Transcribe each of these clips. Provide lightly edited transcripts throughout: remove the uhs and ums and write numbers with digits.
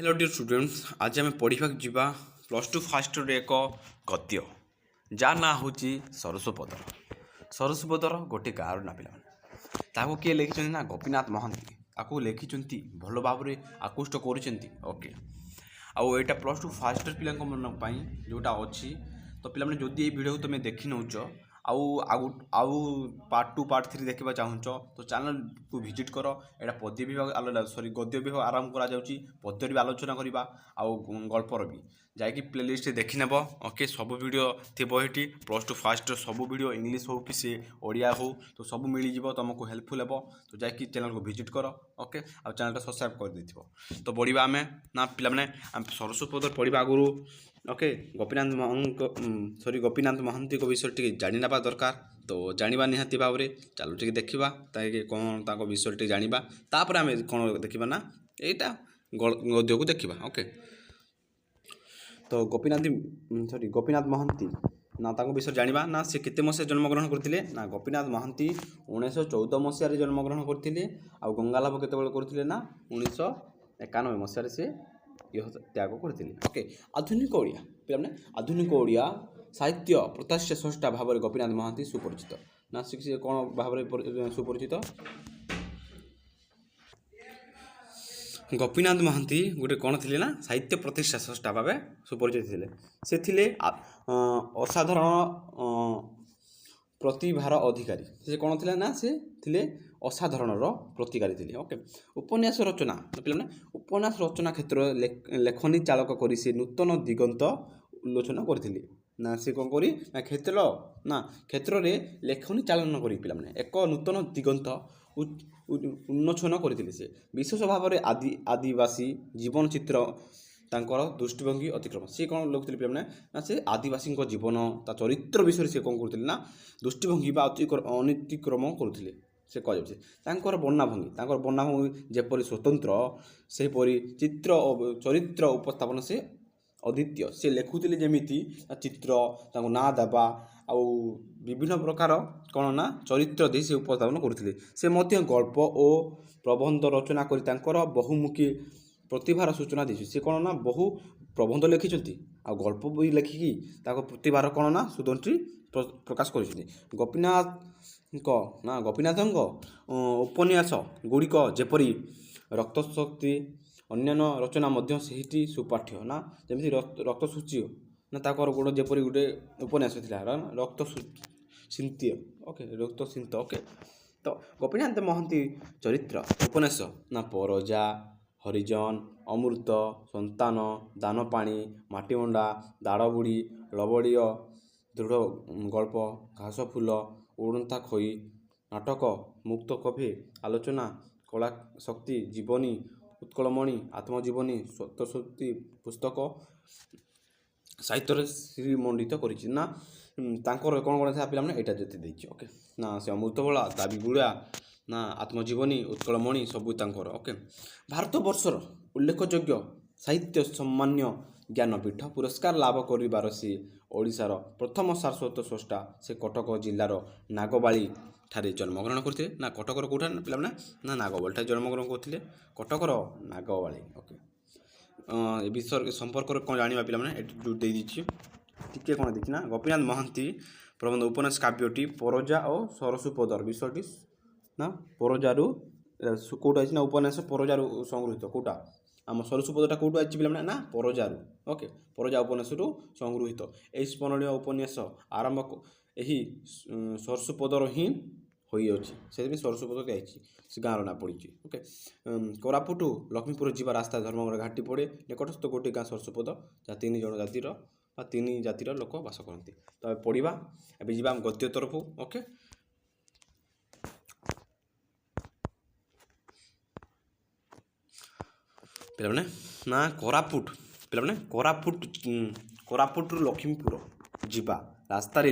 Hello dear students, आज आम पढ़ा जा प्लस टू फास्ट एक गद्य जा ना हूँ सरस्वपदर। सरस्वपदर गोटे गाँव ना पे किए लिखिं ना गोपीनाथ महांती आपको लिखिं भल भाव में आकृष्ट कर आईटा प्लस टू फास्ट पाई जोटा अच्छी। तो पे जदि ये वीडियो तुम देखी नौच आउ पार्ट 2 पार्ट 3 देखा चाहूच तो चैनल को विजिट कर। यहाँ पद्य विभाग सॉरी गद्य विभाग आरंभ करा पद्यर भी आलोचना करवा आउ गल्पर भी जाकि प्लेलिस्ट देखी नेब। ओके, सब वीडियो थी प्लस टू फास्ट सब वीडियो इंग्लिश हो कि सी ओडिया हो तो सब मिल जाव तुमको हेल्पफुल हे। तो जाकि चैनल को विजिट कर। ओके, आ चैनल सब्सक्राइब कर देथिबो। तो बढ़िया आम ना पे सरस्वपद पढ़ा आगु। ओके, गोपीनाथ महांती विषय टी जानी ना दरकार। तो जाना निहाती भाव में चलो टी देखा कौन तक विषय टी जाना तापर आम कौन देखा ना यहाँ गद्य को देखा। ओके, तो गोपीनाथ महांती ना विषय जाना ना सी केते मसीह जन्मग्रहण करते ना गोपीनाथ महांती 1914 मसीह जन्मग्रहण करते। आ गंगालाभ केत करते ना 1991 मसीह से त्याग करते। ओके, आधुनिक ओडिया पे आधुनिक ओडिया साहित्य प्रत्याश्य स्रष्टा भाव में गोपीनाथ महांती सुपरिचित ना सी कौन भाव में सुपरिचित। गोपीनाथ महांती गोटे कौन थे ना साहित्य प्रतिष्ठा स्रष्टा भाव सुपरिचित थे। से थिले असाधारण प्रतिभार अधिकारी। से कौन थे ना से थिले असाधारण प्रतिकारी थे। ओके, उपन्यास रचना पे उपन्यास रचना क्षेत्र लेखनी चालक कर नूतन दिगंत उन्मोचन करते ना से कौन करी ना क्षेत्र में लेखनी चालन कर पे एक नूतन दिगंत उन्मोचन करते। से विशेष भाव में आदिवासी जीवन चित्र तांकर दृष्टिभंगी अतिक्रम सी कौन लिखुले पे ना से आदिवासी जीवन ता चरित्र विषय से कौन करते ना दृष्टिभंगी अतिक्रम करुले। से कह वर्णाभंगी जेपरी स्वतंत्र सेपरी चित्र चरित्र उपस्थापन से अद्वितीय। से लिखुले जमी चित्र ना देवा आउ विभिन्न प्रकार कौन ना चरित्र दे से उपस्थापन करते। से गल्प और प्रबंध रचना कर बहुमुखी प्रतिभार सूचना दी। से कौन ना बहु प्रबंध लिखिं आ गल्प भी लिखिकी प्रतिभार कौन ना सुदंत्री प्रकाश कर। गोपीनाथ उपन्यास गुड़िक जेपरी रक्तशक्ति अन्यान्य रचना से सुपाठ्य ना जमी रक्तसूची ना ताकर गोड़ जेपरी गोटे उपन्यास था रक्तसिंत्य। ओके, रक्तसिंत। ओके, तो गोपीनाथ महांती चरित्र उपन्यास ना परजा हरिजन अमृत संतान दानपाणी माटीमंडा दाड़बुड़ी लबड़ीय दृढ़ गल्प घास फूल उड़ंता खोई नाटक मुक्त कफे आलोचना कला शक्ति जीवनी उत्कलमणि आत्मजीवनी सत्यशक्ति पुस्तक साहित्य श्रीमंडित करना कौन कौन था पे यहाँ जो देखिए। ओके, ना से अमृतभला दाबी गुड़ा ना आत्मजीवनी उत्कलमणि सबू तांकर। ओके, भारत वर्षर उल्लेखयोग्य साहित्य सम्मान्य ज्ञानपीठ पुरस्कार लाभ कर सी ओडिशार प्रथम सारस्वत स्रष्टा। से कटक जिलार नागबाड़ी ठारे जन्मग्रहण करते ना कटकर कौटा पे ना नागबाड़ी ठारे जन्मग्रहण करते कटकर नागबाड़ी। ओके, विषय संपर्क कौन जाना पे जो दीजिए टी कौन देखी ना गोपीनाथ महांती प्रबंध उपन्यास काव्यटी परजा और सरस्वपदर विषयटी ना परजारू कौटा ना उपन्यास परजारू संगृहित कौटा आम सरस्वपदटा कौटू आई पे ना परजारू। ओके, परजा उपन्यास संगृहित यही स्मरणीय उपन्यास आरंभ यही सरस्वपदर ही से सरस्वपद दिखाई से गाँव ना पड़ी। ओके, कोरापुट लक्ष्मीपुर जीवा रास्ता धर्मगढ़ घाटी पड़े निकटस्थ गोटे गाँ सरस्वपद जहाँ 3 जन जातिर 3 जातिर लोक बास करती। तो पढ़ा ए जा गद्य तरफ। ओके, पे ना कोरापुट पे कोरापुट लक्ष्मीपुर जीवा रास्ता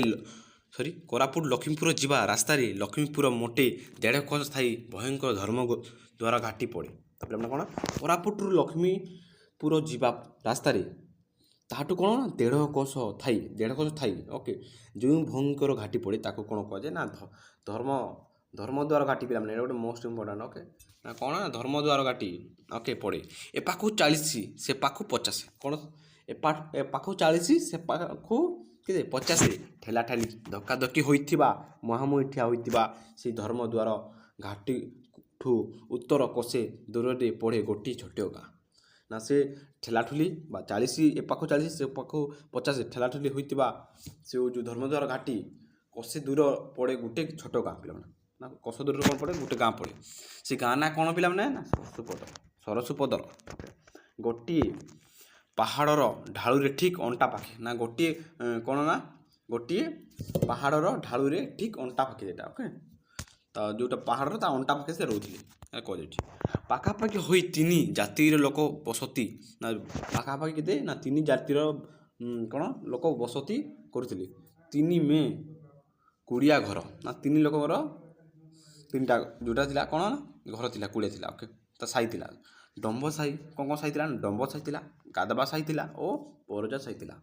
सॉरी कोरापुट लक्ष्मीपुर जीवा रास्ता लक्ष्मीपुर मोटे 1.5 कोस स्थायी भयंकर धर्म द्वारा घाटी पड़े। तो पे कौन कोरापुट लक्ष्मीपुर जीवा रास्ता ताठू कौन 1.5 कोस थाई। ओके, जो भयंकर घाटी पड़े ताको कौन कहुए ना धर्म द्वारा घाटी पे गोटे मोस्ट इम्पोर्टाट। ओके, ନା କ'ଣ ନା ଧର୍ମଦ୍ୱାର ଘାଟି ଓକେ ପଡ଼େ। ଏ ପାଖକୁ 40 ସେ ପାଖକୁ 50 କ'ଣ ଏ ପାଖକୁ 40 ସେ ପାଖକୁ କେତେ 50 ଠେଲାଠେଲି ଧକ୍କାଧକ୍କି ହୋଇଥିବା ମୁହାଁମୁହିଁ ଠିଆ ହୋଇଥିବା ସେଇ ଧର୍ମଦ୍ୱାର ଘାଟିଠୁ ଉତ୍ତର କୋଶେ ଦୂରରେ ପଡ଼େ ଗୋଟିଏ ଛୋଟ ଗାଁ। ନା ସେ ଠେଲାଠୁଲି ବା 40 ଏ ପାଖକୁ 40 ସେ ପାଖକୁ 50 ଠେଲାଠୁଲି ହୋଇଥିବା ସେ ଯେଉଁ ଧର୍ମଦ୍ୱାର ଘାଟି କୋଶେ ଦୂର ପଡ଼େ ଗୋଟେ ଛୋଟ ଗାଁ ପିଲାମାନେ। ନା କୋଶ ଦୂରରେ କ'ଣ ପଡ଼େ ଗୋଟେ ଗାଁ ପଡ଼େ। ସେ ଗାଁ ନାଁ କ'ଣ ପିଲାମାନେ ନା ସରସୁପଦର। ଗୋଟିଏ ପାହାଡ଼ର ଢାଳୁରେ ଠିକ୍ ଅଣ୍ଟା ପାଖେ ନା ଗୋଟିଏ କ'ଣ ନା ଗୋଟିଏ ପାହାଡ଼ର ଢାଳୁରେ ଠିକ୍ ଅଣ୍ଟା ପାଖେ ଏଇଟା ଓକେ। ତ ଯେଉଁଟା ପାହାଡ଼ର ତା ଅଣ୍ଟା ପାଖେ ସେ ରହୁଥିଲେ କୁହାଯାଉଛି। ପାଖାପାଖି ହୋଇ 3 ଜାତିର ଲୋକ ବସତି ନା ପାଖାପାଖି କେତେ ନା 3 ଜାତିର କ'ଣ ଲୋକ ବସତି କରୁଥିଲେ। 3 ମେ କୁଡ଼ିଆ ଘର ନା 3 ଲୋକଙ୍କର 3ଟା ଯେଉଁଟା ଥିଲା କ'ଣ ଘର ଥିଲା କୁଡ଼ିଆ ଥିଲା ଓକେ। ତା ସାହି ଥିଲା ଡମ୍ବ ସାହି କ'ଣ ସାହି ଥିଲା ଡମ୍ବ ସାହି ଥିଲା, ଗାଧବା ସାହି ଥିଲା ଓ ପରଜା ସାହି ଥିଲା।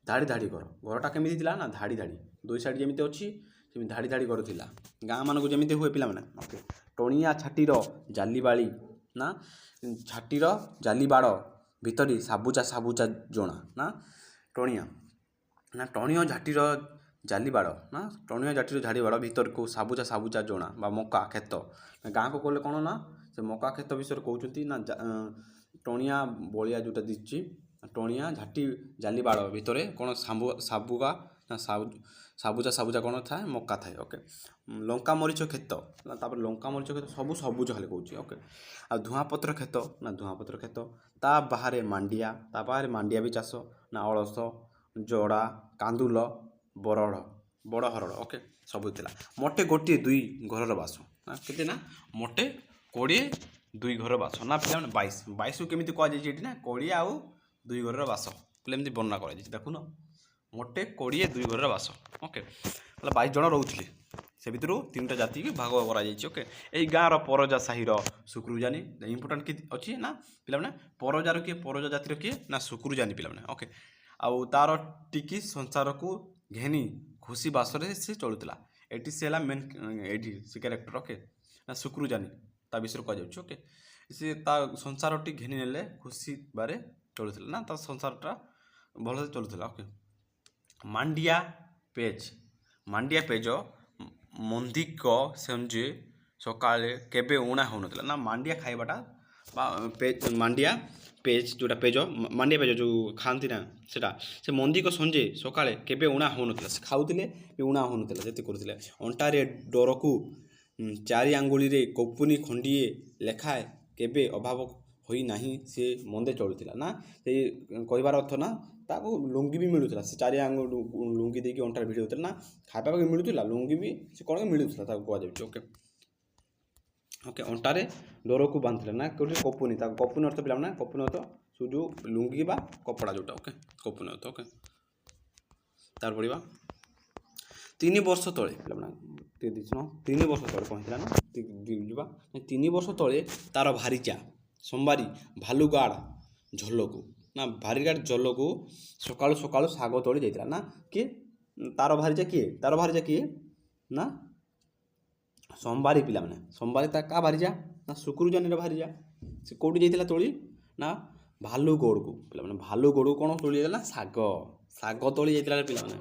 ଧାଡ଼ି ଧାଡ଼ି ଘରଟା କେମିତି ଥିଲା ନା ଧାଡ଼ି ଧାଡ଼ି 2 ସାଇଡ଼୍ ଯେମିତି ଅଛି ସେମିତି ଧାଡ଼ି ଧାଡ଼ି ଘର ଥିଲା। ଗାଁମାନଙ୍କୁ ଯେମିତି ହୁଏ ପିଲାମାନେ ଓକେ। ଟଣିଆ ଛାଟିର ଜାଲିବାଳି ନା ଛାଟିର ଜାଲିବାଡ଼ ଭିତରେ ସାବୁଚା ଜଣା ନା ଟଣିଆ ନା ଟଣିଆ ଝାଟିର ଜାଲିବାଡ଼ ନା ଟଣିଆ ଝାଟିର ଝାଡ଼ିବାଡ଼ ଭିତରକୁ ସାବୁଚା ଜଣା ବା ମକା କ୍ଷେତ। ଗାଁକୁ ଗଲେ କ'ଣ ନା ସେ ମକା କ୍ଷେତ ବିଷୟରେ କହୁଛନ୍ତି ନା ଟଣିଆ ବଳିଆ ଯେଉଁଟା ଦିଶୁଛି ଟଣିଆ ଝାଟି ଜାଲିବାଡ଼ ଭିତରେ କ'ଣ ସାବୁକା ନା ସାବୁଚା କ'ଣ ଥାଏ ମକା ଥାଏ ଓକେ। ଲଙ୍କା ମରିଚ କ୍ଷେତ ନା ତାପରେ ଲଙ୍କା ମରିଚ କ୍ଷେତ ସବୁ ସବୁଜ ଖାଲି କହୁଛି ଓକେ। ଆଉ ଧୂଆଁପତ୍ର କ୍ଷେତ ନା ଧୂଆଁପତ୍ର କ୍ଷେତ ତା ବାହାରେ ମାଣ୍ଡିଆ ବି ଚାଷ ନା ଅଳସ ଜଡ଼ା କାନ୍ଦୁଲ ବଡ଼ ହରଡ଼ ଓକେ ସବୁ ଥିଲା। ମୋଟେ ଗୋଟିଏ 2 ଘରର ବାସ ନା କେତେ ନା ମୋଟେ 20 2 ଘରର ବାସ ନା ପିଲାମାନେ 22କୁ କେମିତି କୁହାଯାଇଛି ଏଠି ନା 20 ଆଉ 2 ଘରର ବାସ ପିଲା ଏମିତି ବର୍ଣ୍ଣନା କରାଯାଇଛି ଦେଖୁନ। ମୋଟେ 20 2 ଘରର ବାସ ଓକେ। ହେଲେ 22 ଜଣ ରହୁଥିଲେ ସେ ଭିତରୁ 3ଟା ଜାତିକି ଭାଗ କରାଯାଇଛି ଓକେ। ଏଇ ଗାଁର ପରଜା ସାହିର ଶୁକ୍ରୁଜାନି ଇମ୍ପୋର୍ଟାଣ୍ଟ କି ଅଛି ନା ପିଲାମାନେ ପରଜାର କିଏ ପରଜା ଜାତିର କିଏ ନା ଶୁକ୍ରୁଜାନି ପିଲାମାନେ ଓକେ। ଆଉ ତାର ଟିକି ସଂସାରକୁ ଘେନି ଖୁସି ବାସରେ ସେ ଚଳୁଥିଲା। ଏଠି ସେ ହେଲା ମେନ୍ ଏଇଠି ସେ କ୍ୟାରେକ୍ଟର ଓକେ ନା ଶୁକ୍ରୁଜାନି ତା ବିଷୟରେ କୁହାଯାଉଛି ଓକେ। ସେ ତା ସଂସାରଟି ଘେନି ନେଲେ ଖୁସି ବାରେ ଚଳୁଥିଲା ନା ତା ସଂସାରଟା ଭଲରେ ଚଳୁଥିଲା ଓକେ। ମାଣ୍ଡିଆ ପେଜ ମନ୍ଦିକ ସଞ୍ଜେ ସକାଳେ କେବେ ଉଣା ହେଉନଥିଲା ନା ମାଣ୍ଡିଆ ଖାଇବାଟା ବା ମାଣ୍ଡିଆ ମାଣ୍ଡିଆ ପେଜ ଯେଉଁ ଖାଆନ୍ତି ନା ସେଇଟା ସେ ମନ୍ଦିକ ସଞ୍ଜେ ସକାଳେ କେବେ ଉଣା ହେଉନଥିଲା। ସେ ଖାଉଥିଲେ ବି ଉଣା ହେଉନଥିଲା ଯେତେ କରୁଥିଲେ। ଅଣ୍ଟାରେ ଡରକୁ 4 ଆଙ୍ଗୁଳିରେ କପୁନି ଖଣ୍ଡିଏ ଲେଖାଏ କେବେ ଅଭାବ ହୋଇନାହିଁ ସେ ମନ୍ଦେ ଚଳୁଥିଲା ନା ସେଇ କହିବାର ଅର୍ଥ ନା ତାକୁ ଲୁଙ୍ଗି ବି ମିଳୁଥିଲା। ସେ 4 ଆଙ୍ଗୁଳି ଲୁଙ୍ଗି ଦେଇକି ଅଣ୍ଟାରେ ଭିଡ଼ି ହେଉଥିଲା ନା ଖାଇବା ପାଇଁ ମିଳୁଥିଲା ଲୁଙ୍ଗି ବି ସେ କ'ଣ ମିଳୁଥିଲା ତାକୁ କୁହାଯାଉଛି ଓକେ। ଓକେ ଅଣ୍ଟାରେ ଡରକୁ ବାନ୍ଧିଥିଲା ନା କେଉଁଠି କପୁନି ତାକୁ କପୁନି ଅର୍ଥ ପିଲାମାନେ କପୁନି ଅର୍ଥ ସେ ଯେଉଁ ଲୁଙ୍ଗି ବା କପଡ଼ା ଯେଉଁଟା ଓକେ କପୁନି ଅର୍ଥ ଓକେ। ତାର ପଡ଼ିବା 3 ବର୍ଷ ତଳେ ପିଲାମାନେ 3 ବର୍ଷ ତଳେ କ'ଣ ହେଇଥିଲା ନା ଯିବା 3 ବର୍ଷ ତଳେ ତାର ଭାରିଜା ସୋମବାରୀ ଭାଲୁଗାଡ଼ ଝୋଲକୁ ନା ଭାରିଗାଡ଼ ଝୋଲକୁ ସକାଳୁ ଶାଗ ତୋଳି ଯାଇଥିଲା ନା କିଏ ତାର ଭାରିଜା କିଏ ନା ସୋମବାରୀ ପିଲାମାନେ ସୋମବାରୀ ତା କାହା ଭାରିଜା ନା ଶୁକ୍ରୁଜାନିର ଭାରିଜା। ସେ କେଉଁଠି ଯାଇଥିଲା ତୋଳି ନା ଭାଲୁଗଡ଼କୁ ପିଲାମାନେ ଭାଲୁଗଡ଼କୁ କ'ଣ ତୋଳି ଯାଇଥିଲା ଶାଗ ତୋଳି ଯାଇଥିଲା ପିଲାମାନେ।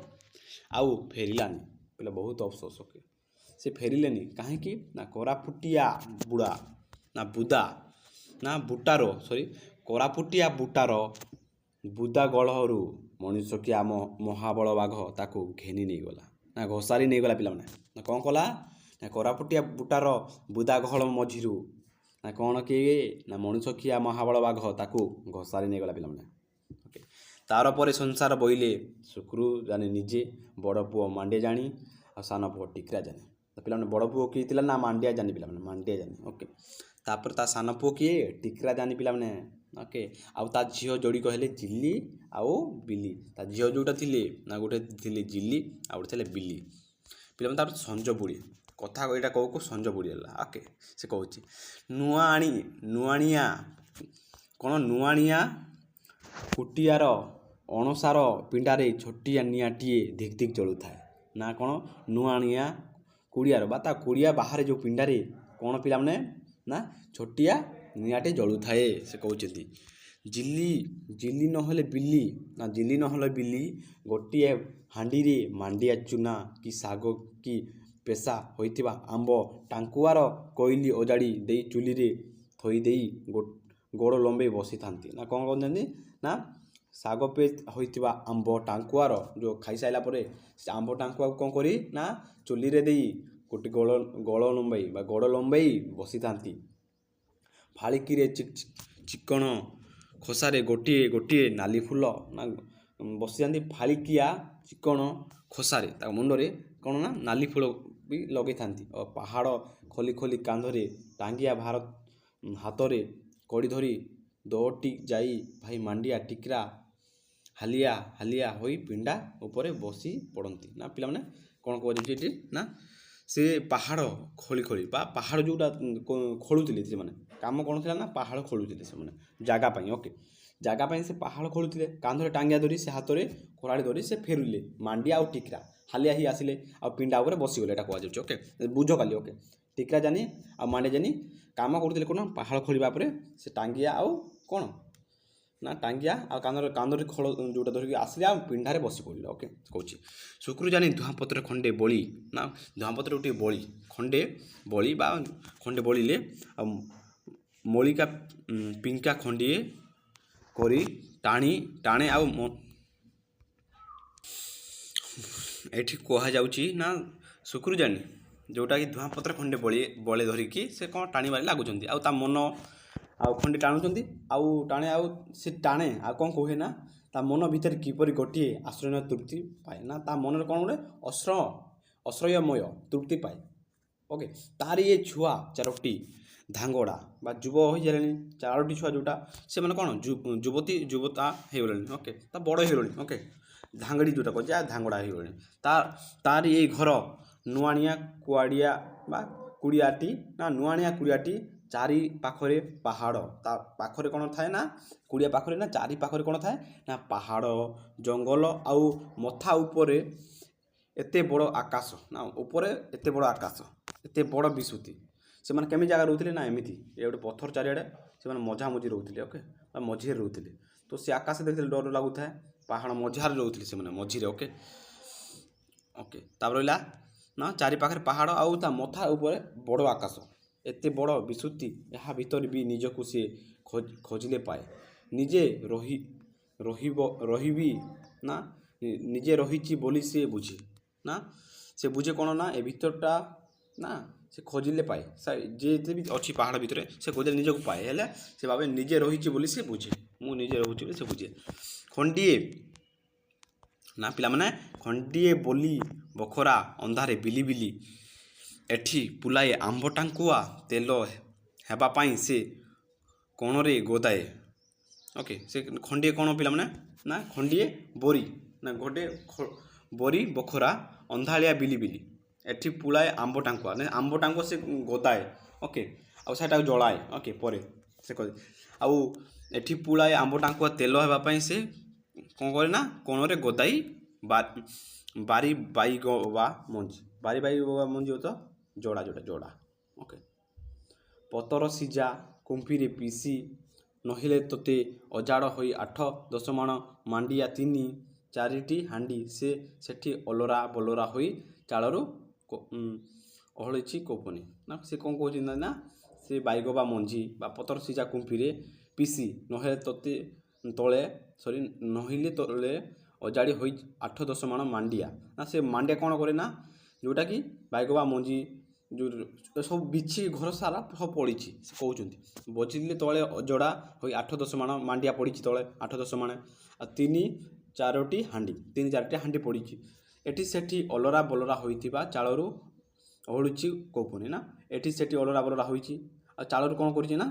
ଆଉ ଫେରିଲାନି ପିଲା ବହୁତ ଅଫସୋସ ଓକେ। ସେ ଫେରିଲେନି କାହିଁକି ନା କୋରାପୁଟିଆ ବୁଟାର ବୁଦା ଗଳରୁ ମଣିଷକିଆ ମହାବଳ ବାଘ ତାକୁ ଘେନି ନେଇଗଲା ନା ଘୋଷାରି ନେଇଗଲା ପିଲାମାନେ। ନା କ'ଣ କଲା ନା କୋରାପୁଟିଆ ବୁଟାର ବୁଦା ଗହଳ ମଝିରୁ ନା କ'ଣ କିଏ ନା ମଣିଷକିଆ ମହାବଳ ବାଘ ତାକୁ ଘୋଷାରି ନେଇଗଲା ପିଲାମାନେ ଓକେ। ତାର ପରେ ସଂସାର ବୋଇଲେ ଶୁକ୍ରୁଜାନି ନିଜେ ବଡ଼ ପୁଅ ମାଣ୍ଡିଆ ଜାଣି ଆଉ ସାନ ପୁଅ ଟିକିରା ଜାନି। ପିଲାମାନେ ବଡ଼ ପୁଅ କିଏ ଥିଲା ନା ମାଣ୍ଡିଆ ଜାନି ପିଲାମାନେ ମାଣ୍ଡିଆ ଜାନି ଓକେ। ତାପରେ ତା ସାନ ପୁଅ କିଏ ଟିକିରା ଜାନି ପିଲାମାନେ ଓକେ। ଆଉ ତା ଝିଅ ଯୋଡ଼ିକ ହେଲେ ଜିଲି ଆଉ ବିଲି। ତା ଝିଅ ଯେଉଁଟା ଥିଲେ ନା ଗୋଟେ ଥିଲେ ଜିଲି ଆଉ ଗୋଟେ ଥିଲେ ବିଲି ପିଲାମାନେ। ତାପରେ ସଞ୍ଜ ବୁଡ଼ି କଥା ଏଇଟା କହୁ ସଞ୍ଜ ବୁଡ଼ି ହେଲା ଓକେ। ସେ କହୁଛି ନୁଆଣିଆ କୁଟିଆର ଅଣସାର ପିଣ୍ଡାରେ ଛୋଟିଆ ନିଆଁଟିଏ ଧିକ୍ ଧିକ୍ ଜଳୁଥାଏ ନା କ'ଣ ନୁଆଣିଆ କୁଡ଼ିଆର ବା ତା କୁଡ଼ିଆ ବାହାରେ ଯେଉଁ ପିଣ୍ଡାରେ କ'ଣ ପିଲାମାନେ ନା ଛୋଟିଆ ନିଆଁଟେ ଜଳୁଥାଏ ସେ କହୁଛନ୍ତି। ଜିଲି ନହେଲେ ବିଲି, ନା ଜିଲି ନହେଲେ ବିଲି, ଗୋଟିଏ ହାଣ୍ଡିରେ ମାଣ୍ଡିଆ ଚୁନା କି ଶାଗ କି ପେଶା ହୋଇଥିବା ଆମ୍ବ ଟାଙ୍କୁଆର କୋଇଲି ଅଜାଡ଼ି ଦେଇ ଚୁଲିରେ ଥୋଇ ଦେଇ ଗୋଡ଼ ଲମ୍ବେଇ ବସିଥାନ୍ତି। ନା କ'ଣ କହୁଛନ୍ତି ନା ଶାଗ ହୋଇଥିବା ଆମ୍ବ ଟାଙ୍କୁଆର ଯେଉଁ ଖାଇସାରିଲା ପରେ ସେ ଆମ୍ବ ଟାଙ୍କୁଆକୁ କ'ଣ କରି ନା ଚୁଲିରେ ଦେଇ ଗୋଟେ ଗୋଡ଼ ଲମ୍ବେଇ ବସିଥାନ୍ତି। ଫାଳିକିରେ ଚିକଣ ଖୋସାରେ ଗୋଟିଏ ଗୋଟିଏ ନାଲି ଫୁଲ, ନା ବସିଥାନ୍ତି ଫାଳିକିଆ ଚିକଣ ଖୋସାରେ ତା ମୁଣ୍ଡରେ କ'ଣ ନା ନାଲି ଫୁଲ ବି ଲଗେଇଥାନ୍ତି। ଓ ପାହାଡ଼ ଖୋଲି ଖୋଲି କାନ୍ଧରେ ଟାଙ୍ଗିଆ ହାତରେ କଡ଼ି ଧରି ଦୋଟି ଯାଇ ଭାଇ ମାଣ୍ଡିଆ ଟିକ୍ରା ହାଲିଆ ହାଲିଆ ହୋଇ ପିଣ୍ଡା ଉପରେ ବସି ପଡ଼ନ୍ତି। ନା ପିଲାମାନେ କ'ଣ କହୁଛନ୍ତି ଏଠି ନା ସେ ପାହାଡ଼ ଖୋଳି ଖୋଳି ବା ପାହାଡ଼ ଯେଉଁଟା ଖୋଳୁଥିଲେ ସେମାନେ, କାମ କ'ଣ ଥିଲା ନା ପାହାଡ଼ ଖୋଳୁଥିଲେ ସେମାନେ ଜାଗା ପାଇଁ। ଓକେ, ଜାଗା ପାଇଁ ସେ ପାହାଡ଼ ଖୋଳୁଥିଲେ, କାନ୍ଧରେ ଟାଙ୍ଗିଆ ଧରି ସେ ହାତରେ କୋରାଡ଼ି ଧରି ସେ ଫେରିଲେ ମାଣ୍ଡିଆ ଆଉ ଟିକ୍ରା ହାଲିଆ ହେଇ ଆସିଲେ ଆଉ ପିଣ୍ଡା ଉପରେ ବସିଗଲେ, ଏଇଟା କୁହାଯାଉଛି। ଓକେ, ବୁଝ କାଲି। ଓକେ, ଟିକ୍ରା ଜାନି ଆଉ ମାଣ୍ଡିଆ ଜାନି କାମ କରୁଥିଲେ କ'ଣ ପାହାଡ଼ ଖୋଳିବା ପରେ ସେ ଟାଙ୍ଗିଆ ଆଉ କ'ଣ ନା ଟାଙ୍ଗିଆ ଆଉ କାନ୍ଧରେ ଖୋଳ ଯେଉଁଟା ଧରିକି ଆସିଲେ ଆଉ ପିଣ୍ଡାରେ ବସି ପଡ଼ିଲେ। ଓକେ, କହୁଛି ଶୁକ୍ରୁ ଜାନି ଧୂଆଁପତ୍ର ଖଣ୍ଡେ ବଳି, ନା ଧୂଆଁପତ୍ର ଗୋଟିଏ ବଳି ଖଣ୍ଡେ ବଳି ବା ଖଣ୍ଡେ ବଳିଲେ ଆଉ ମଳିକା ପିଙ୍କା ଖଣ୍ଡିଏ କରି ଟାଣେ ଆଉ ଏଠି କୁହାଯାଉଛି ନା ଶୁକ୍ରୁ ଜାନି ଯେଉଁଟାକି ଧୂଆଁପତ୍ର ଖଣ୍ଡେ ବଳେ ଧରିକି ସେ କ'ଣ ଟାଣିବାରେ ଲାଗୁଛନ୍ତି ଆଉ ତା ମନ ଆଉ ଖଣ୍ଡେ ଟାଣୁଛନ୍ତି ଆଉ ଟାଣେ ଆଉ କ'ଣ କୁହେ ନା ତା ମନ ଭିତରେ କିପରି ଗୋଟିଏ ଆଶ୍ରୟ ତୃପ୍ତି ପାଏ। ନା ତା ମନରେ କ'ଣ ଗୋଟେ ଅଶ୍ରୟମୟ ତୃପ୍ତି ପାଏ। ଓକେ, ତାରି ଏ ଛୁଆ ଚାରୋଟି ଧାଙ୍ଗଡ଼ା ବା ଯୁବ ହୋଇଗଲେଣି, ଚାରୋଟି ଛୁଆ ଯେଉଁଟା ସେମାନେ କ'ଣ ଯୁବତା ହେଇଗଲେଣି। ଓକେ, ତା ବଡ଼ ହେଇଗଲେଣି। ଓକେ, ଧାଙ୍ଗଡ଼ି ଯେଉଁଟା କହୁଛି ଧାଙ୍ଗଡ଼ା ହେଇଗଲେଣି। ତାରି ଏଇ ଘର ନୁଆଣିଆ କୁଡ଼ିଆଟି ଚାରି ପାଖରେ ପାହାଡ଼, ତା ପାଖରେ କ'ଣ ଥାଏ ନା କୁଡ଼ିଆ ପାଖରେ ନା ଚାରି ପାଖରେ କ'ଣ ଥାଏ ନା ପାହାଡ଼ ଜଙ୍ଗଲ ଆଉ ମଥା ଉପରେ ଏତେ ବଡ଼ ଆକାଶ, ନା ଉପରେ ଏତେ ବଡ଼ ଆକାଶ, ଏତେ ବଡ଼ ବିସ୍ତୃତି। ସେମାନେ କେମିତି ଜାଗା ରହୁଥିଲେ ନା ଏମିତି ଏ ଗୋଟେ ପଥର ଚାରିଆଡ଼େ ସେମାନେ ମଝାମଝି ରହୁଥିଲେ। ଓକେ, ବା ମଝିରେ ରହୁଥିଲେ, ତ ସେ ଆକାଶ ଦେଖିଥିଲେ ଡର ଲାଗୁଥାଏ, ପାହାଡ଼ ମଝାରେ ରହୁଥିଲେ ସେମାନେ ମଝିରେ। ଓକେ, ତାପରେ ରହିଲା ନା ଚାରି ପାଖରେ ପାହାଡ଼ ଆଉ ତା ମଥା ଉପରେ ବଡ଼ ଆକାଶ, ଏତେ ବଡ଼ ବିସ୍ତୃତି, ଏହା ଭିତରେ ବି ନିଜକୁ ସେ ଖୋଜିଲେ ପାଏ। ନିଜେ ରହିବି ନା ନିଜେ ରହିଛି ବୋଲି ସେ ବୁଝେ। ନା ସେ ବୁଝେ କ'ଣ ନା ଏ ଭିତରଟା ନା ସେ ଖୋଜିଲେ ପାଏ, ଯେତେ ବି ଅଛି ପାହାଡ଼ ଭିତରେ ସେ ଖୋଜିଲେ ନିଜକୁ ପାଏ, ହେଲେ ସେ ଭାବେ ନିଜେ ରହିଛି ବୋଲି ସେ ବୁଝେ, ମୁଁ ନିଜେ ରହୁଛି ବୋଲି ସେ ବୁଝେ। ଖଣ୍ଡିଏ ନା ପିଲାମାନେ ଖଣ୍ଡିଏ ବୋଲି ବଖରା ଅନ୍ଧାରେ ବିଲି ବିଲି ଏଠି ପୁଲାଏ ଆମ୍ବ ଟାଙ୍କୁଆ ତେଲ ହେବା ପାଇଁ ସେ କୋଣରେ ଗୋଦାଏ। ଓକେ, ସେ ଖଣ୍ଡିଏ କ'ଣ ପିଲାମାନେ ନା ଖଣ୍ଡିଏ ବୋରି, ନା ଗୋଟେ ବୋରି ବଖରା ଅନ୍ଧାଳିଆ ବିଲି ବିଲି ଏଠି ପୁଳାଏ ଆମ୍ବ ଟାଙ୍କୁଆ, ନା ଆମ୍ବ ଟାଙ୍କୁଆ ସେ ଗୋଦାଏ। ଓକେ, ଆଉ ସେଟାକୁ ଜଳାଏ। ଓକେ, ପରେ ସେ କରେ ଆଉ ଏଠି ପୁଳାଏ ଆମ୍ବ ଟାଙ୍କୁଆ ତେଲ ହେବା ପାଇଁ ସେ କ'ଣ କରେ ନା କୋଣରେ ଗୋଦାଇ ବାରି ବାଇଗବା ମଞ୍ଜି ତ ଯୋଡ଼ା। ଓକେ, ପତର ସିଝା କୁମ୍ପିରେ ପିସି ନହେଲେ ତୋତେ ଅଜାଡ଼ ହୋଇ 8-10 ମାଣ ମାଣ୍ଡିଆ 3-4ଟି ହାଣ୍ଡି ସେ ସେଠି ଅଲରା ବଲରା ହୋଇ ଚାଳରୁ ଓହଳିଛି କୋପନି। ନା ସେ କ'ଣ କହୁଛି ନା ସେ ବାଇଗବା ମଞ୍ଜି ବା ପତର ସିଝା କୁମ୍ପିରେ ପିସି ନହେଲେ ତଳେ ଅଜାଡ଼ି ହୋଇ 8-10 ମାଣ ମାଣ୍ଡିଆ। ନା ସେ ମାଣ୍ଡିଆ କ'ଣ କରେ ନା ଯେଉଁଟାକି ବାଇଗବା ମଞ୍ଜି ଯେଉଁ ସବୁ ବିଛି ଘର ସାରା ସବୁ ପଡ଼ିଛି, ସେ କହୁଛନ୍ତି ବଜିଲେ ତଳେ ଅଜଡ଼ା ହୋଇ 8-10 ମାଣ ମାଣ୍ଡିଆ ପଡ଼ିଛି ତଳେ 8-10 ମାଣ ଆଉ 3-4ଟି ହାଣ୍ଡି ପଡ଼ିଛି। ଏଠି ସେଠି ଅଲରା ବଲରା ହୋଇଥିବା ଚାଳରୁ ଓହଳୁଛି କୋପନି। ନା ଏଠି ସେଠି ଅଲରା ବଲରା ହୋଇଛି ଆଉ ଚାଳରୁ କ'ଣ କରିଛି ନା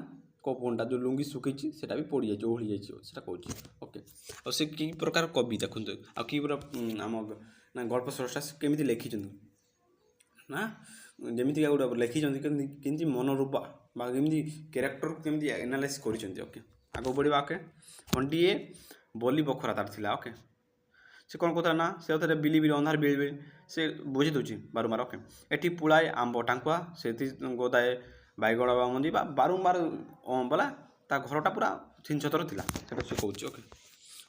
କୋପନଟା ଯେଉଁ ଲୁଙ୍ଗି ଶୁଖିଛି ସେଟା ବି ପଡ଼ିଯାଇଛି, ଓହଳି ଯାଇଛି, ସେଟା କହୁଛି। ଓକେ, ଆଉ ସେ କି ପ୍ରକାର କବି ଦେଖନ୍ତୁ ଆଉ କି ଆମ ନା ଗଳ୍ପ ସ୍ରଷ୍ଟା କେମିତି ଲେଖିଛନ୍ତି, ନା ଯେମିତିକା ଗୋଟେ ଲେଖିଛନ୍ତି କେମିତି ମନୋରୂପ ବା କେମିତି କ୍ୟାରେକ୍ଟର କେମିତି ଆନାଲାଇସିସ୍ କରିଛନ୍ତି। ଓକେ, ଆଗକୁ ବଢ଼ିବା। ଓକେ, ଖଣ୍ଡିଏ ବୋଲି ବଖରା ତାର ଥିଲା। ଓକେ, ସେ କ'ଣ କହୁଥିଲା ନା ସେ ଥରେ ବିଲି ଅନ୍ଧାର ବିଲି ସେ ବୁଝି ଦେଉଛି ବାରମ୍ବାର। ଓକେ, ଏଠି ପୁଳାଏ ଆମ୍ବ ଟାଙ୍କୁଆ ସେଠି ଗୋଦାଏ ବାଇଗଣ ବାମନ୍ଦି ବା ବାରମ୍ବାର ବୋଲା ତା ଘରଟା ପୁରା ଛିନଛତର ଥିଲା, ସେଇଟା ସେ କହୁଛି। ଓକେ,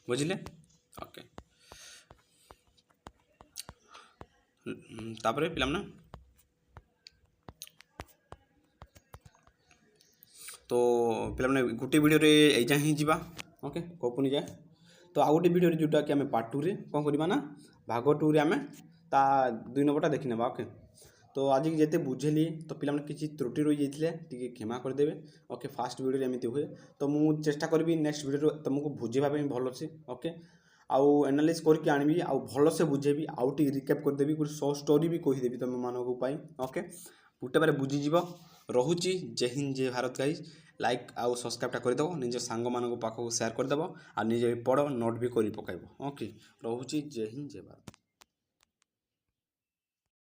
ବୁଝିଲେ? ଓକେ, ତାପରେ ପିଲାମାନେ ତ ପିଲାମାନେ ଗୋଟେ ଭିଡ଼ିଓରେ ଏଇ ଯାଏଁ ହିଁ ଯିବା। ଓକେ, କପୁନି ଯାଏ। ତ ଆଉ ଗୋଟେ ଭିଡ଼ିଓରେ ଯେଉଁଟାକି ଆମେ ପାର୍ଟ 2ରେ କ'ଣ କରିବା ନା ଭାଗ 2ରେ ଆମେ ତା 2 ନମ୍ବରଟା ଦେଖି ନେବା। ଓକେ, ତ ଆଜି ଯେତେ ବୁଝେଇଲି ତ ପିଲାମାନେ କିଛି ତ୍ରୁଟି ରହିଯାଇଥିଲେ ଟିକେ କ୍ଷମା କରିଦେବେ। ଓକେ, ଫାର୍ଷ୍ଟ ଭିଡ଼ିଓରେ ଏମିତି ହୁଏ, ତ ମୁଁ ଚେଷ୍ଟା କରିବି ନେକ୍ସଟ ଭିଡ଼ିଓରେ ତୁମକୁ ବୁଝେଇବା ପାଇଁ ଭଲସେ। ଓକେ, ଆଉ ଆନାଲାଇଜ୍ କରିକି ଆଣିବି, ଆଉ ଭଲସେ ବୁଝେଇବି, ଆଉ ଟିକେ ରିକ୍ୟାପ୍ କରିଦେବି, ଗୋଟେ ସର୍ଟ ଷ୍ଟୋରି ବି କହିଦେବି ତୁମମାନଙ୍କ ପାଇଁ। ଓକେ, ଗୋଟେ ବାର ବୁଝିଯିବ। ରହୁଛି। ଜୟ ହିନ୍ଦ, ଜୟ ଭାରତ ଗାଇଜ୍। ଲାଇକ୍ ଆଉ ସବସ୍କ୍ରାଇବ୍ଟା କରିଦେବ, ନିଜ ସାଙ୍ଗମାନଙ୍କ ପାଖକୁ ସେୟାର କରିଦେବ, ଆଉ ନିଜେ ପଢ଼, ନୋଟ୍ ବି କରି ପକାଇବ। ଓକେ, ରହୁଛି। ଜୟ ହିନ୍ଦ, ଜୟ ଭାରତ।